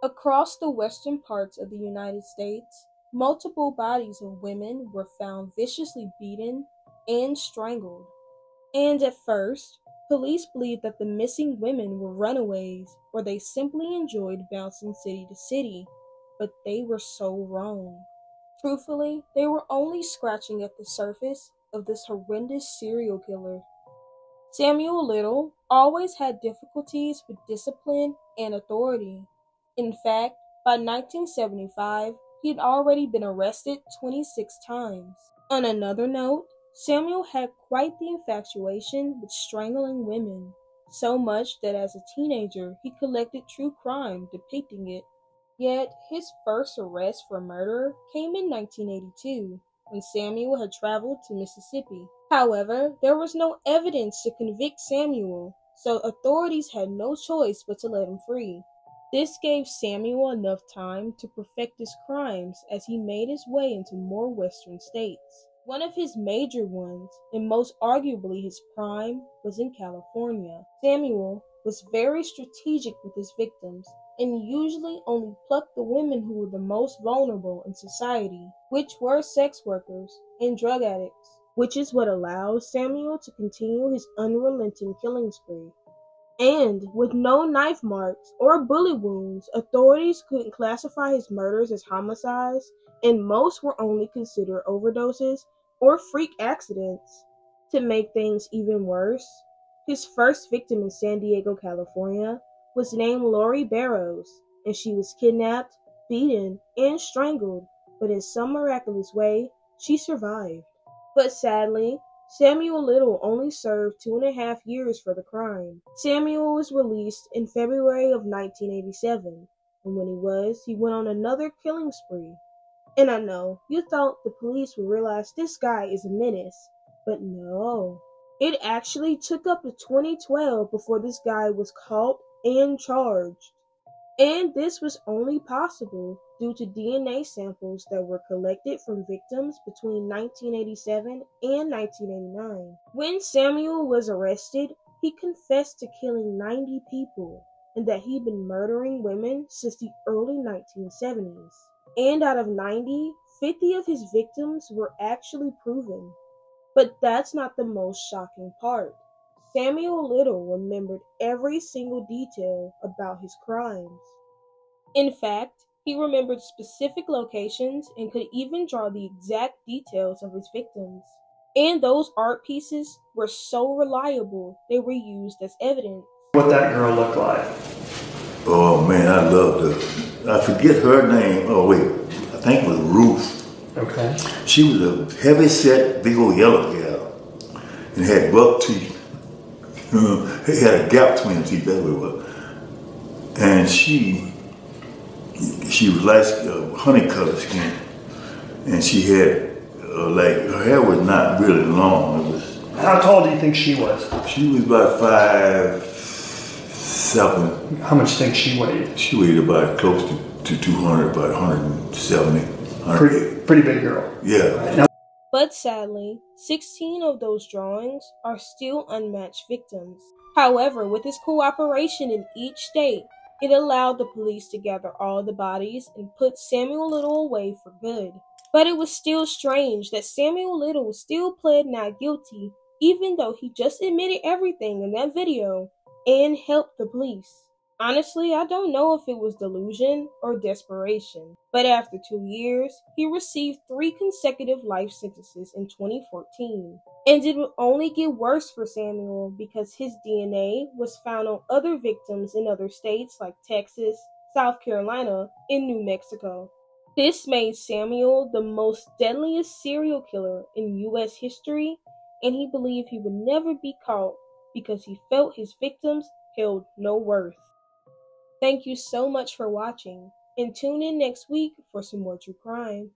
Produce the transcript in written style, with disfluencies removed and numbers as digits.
Across the western parts of the United States, multiple bodies of women were found viciously beaten and strangled. And at first, police believed that the missing women were runaways or they simply enjoyed bouncing city to city, but they were so wrong. Truthfully, they were only scratching at the surface of this horrendous serial killer. Samuel Little always had difficulties with discipline and authority. In fact, by 1975, he had already been arrested 26 times. On another note, Samuel had quite the infatuation with strangling women, so much that as a teenager he collected true crime depicting it. Yet, his first arrest for murder came in 1982, when Samuel had traveled to Mississippi. However, there was no evidence to convict Samuel, so authorities had no choice but to let him free. This gave Samuel enough time to perfect his crimes as he made his way into more western states. One of his major ones, and most arguably his prime, was in California. Samuel was very strategic with his victims and usually only plucked the women who were the most vulnerable in society, which were sex workers and drug addicts, which is what allowed Samuel to continue his unrelenting killing spree. And with no knife marks or bullet wounds, authorities couldn't classify his murders as homicides, and most were only considered overdoses or freak accidents. To make things even worse, his first victim in San Diego, California, was named Lori Barrows, and she was kidnapped, beaten, and strangled, but in some miraculous way, she survived. But sadly, Samuel Little only served 2.5 years for the crime. Samuel was released in February of 1987, and when he went on another killing spree. And I know, you thought the police would realize this guy is a menace, but no. It actually took up to 2012 before this guy was caught and charged. And this was only possible due to DNA samples that were collected from victims between 1987 and 1989. When Samuel was arrested, he confessed to killing 90 people and that he'd been murdering women since the early 1970s. And out of 90, 50 of his victims were actually proven. But that's not the most shocking part. Samuel Little remembered every single detail about his crimes. In fact, he remembered specific locations and could even draw the exact details of his victims. And those art pieces were so reliable they were used as evidence. What that girl looked like. Oh man, I loved her. I forget her name. Oh wait, I think it was Ruth. Okay. She was a heavy set, big old yellow gal, and had buck teeth. He had a gap between the teeth, that's what it was. And she was like honey colored skin, and she had like her hair was not really long. It was. How tall do you think she was? She was about 5'7". How much do you think she weighed? She weighed about close to 200, about 170, 180. Pretty big girl. Yeah. Right. Now, but sadly, 16 of those drawings are still unmatched victims. However, with his cooperation in each state, it allowed the police to gather all the bodies and put Samuel Little away for good. But it was still strange that Samuel Little still pled not guilty, even though he just admitted everything in that video and helped the police. Honestly, I don't know if it was delusion or desperation, but after 2 years, he received 3 consecutive life sentences in 2014. And it would only get worse for Samuel because his DNA was found on other victims in other states like Texas, South Carolina, and New Mexico. This made Samuel the most deadliest serial killer in U.S. history, and he believed he would never be caught because he felt his victims held no worth. Thank you so much for watching, and tune in next week for some more true crime.